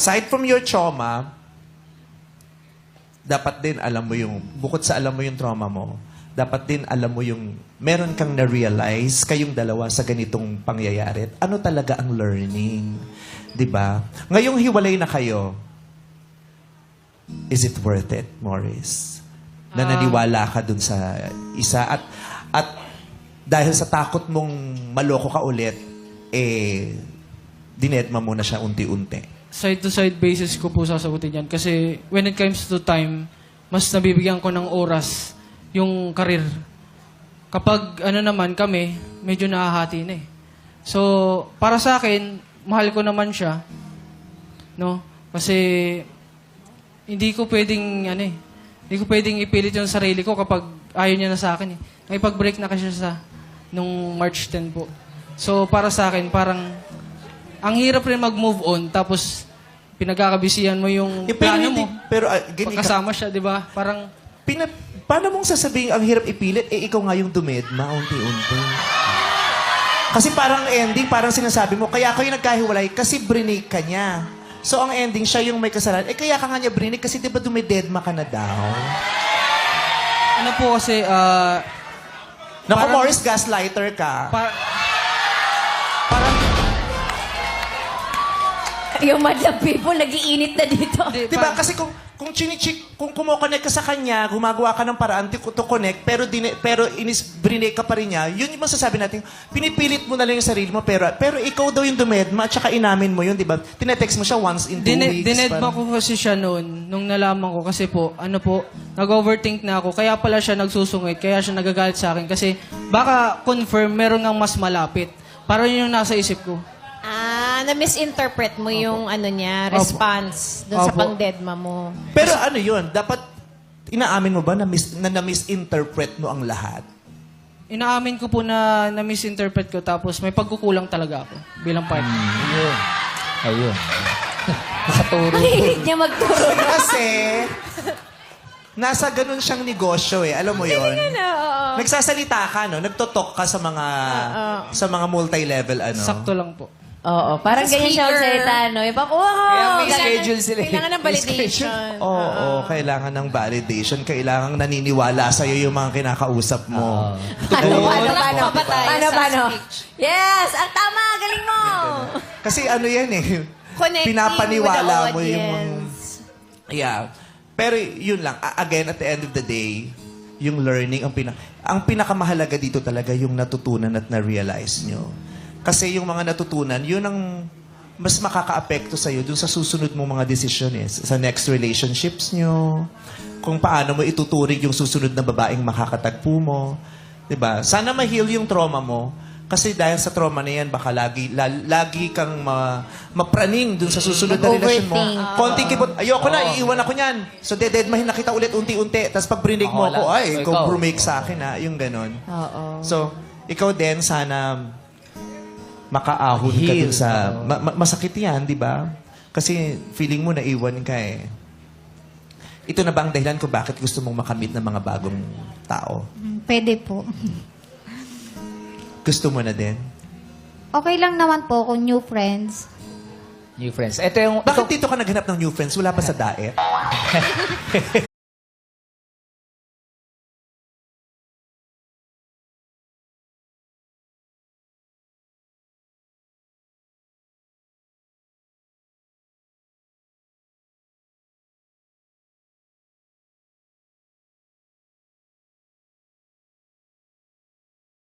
Aside from your trauma, dapat din alam mo yung, bukod sa alam mo yung trauma mo, dapat din alam mo yung, meron kang na-realize kayong dalawa sa ganitong pangyayari. Ano talaga ang learning? 'Di ba? Ngayong hiwalay na kayo, is it worth it, Morris? Na naniwala ka dun sa isa at dahil sa takot mong maloko ka ulit, dinedma mo na siya unti-unti. Side-to-side basis ko po sasagutin yan. Kasi when it comes to time, mas nabibigyan ko ng oras yung karir. Kapag ano naman kami, medyo nahahati na eh. So, para sa akin, mahal ko naman siya. No? Kasi hindi ko pwedeng hindi ko pwedeng ipilit yung sarili ko kapag ayaw niya na sa akin eh. Nakipag-break na kasi siya nung March 10 po. So, para sa akin, parang ang hirap rin mag-move on, tapos pinagkakabisihan mo yung plano mo. Pero, Pagkasama siya, di ba? Parang, paano mong sasabihin ang hirap ipilit, ikaw nga yung dumedma, unti-unti. Kasi parang ending, parang sinasabi mo, kaya kayo nagkahiwalay kasi brinig ka niya. So, ang ending, siya yung may kasalanan. Kaya ka nga niya brinig kasi di ba dumededma ka na daw? ano po kasi, Naku, Parang- Morris, gaslighter ka. parang, Yung madlang people, nag-iinit na dito. Di ba? Kasi kung kumokonek ka sa kanya, gumagawa ka ng paraan to connect, pero brinig ka pa rin niya, yun yung masasabi natin, pinipilit mo na lang yung sarili mo, pero ikaw daw yung dumedma, at saka inamin mo yun, di ba? Tinetext mo siya once in 2 weeks. dinedma ko kasi siya noon, nung nalaman ko, kasi po, nag-overthink na ako, kaya pala siya nagsusungit, kaya siya nagagalit sa akin, kasi baka confirm, meron ng mas malapit. Parang yun yung nasa isip ko. Na-misinterpret mo yung response doon sa Opo. pang-deadma mo. Pero ano yun, dapat inaamin mo ba na misinterpret mo ang lahat? Inaamin ko po na misinterpret ko, tapos may pagkukulang talaga ako bilang partner. Ayun. Nakaturo. Mahilig niya magturo. Kasi, nasa ganun siyang negosyo eh. Alam mo yun? Nagsasalita ka, no? Nagtotok ka sa mga multi-level, ano? Sakto lang po. Oo, parang ganyan siya magsalita, no? Yung Kaya may schedule sila eh. Kailangan ng validation. Oo, kailangan ng validation. Kailangan naniniwala sa'yo yung mga kinakausap mo. Paano? Yes! Ang tama! Galing mo! Kasi ano yan eh. Connecting Pinapaniwala with the mo yung... audience. Yeah. Pero yun lang. Again, at the end of the day, yung learning, ang pinakamahalaga dito talaga yung natutunan at na-realize nyo. Kasi yung mga natutunan, yun ang mas makaka-apekto sa'yo dun sa susunod mong mga desisyon eh. Sa next relationships nyo, kung paano mo ituturing yung susunod na babaeng makakatagpo mo. 'Di ba? Sana ma-heal yung trauma mo. Kasi dahil sa trauma na yan, baka lagi kang mapraning dun sa susunod na relasyon mo. Overthink. Konting kibot, ayoko na, iiwan ako niyan. So, dededmahin na kita ulit unti-unti. Tapos pag brinig mo ako, ay, ikaw brumake sa akin ha. Yung ganon. Oo. So, ikaw din, sana makaahon ka dun sa... masakit yan, di ba? Kasi feeling mo naiwan ka eh. Ito na ba ang dahilan kung bakit gusto mong makamit ng mga bagong tao? Pwede po. Gusto mo na din? Okay lang naman po kung new friends. New friends. Ito yung... Bakit dito ka naghanap ng new friends? Wala pa sa daet?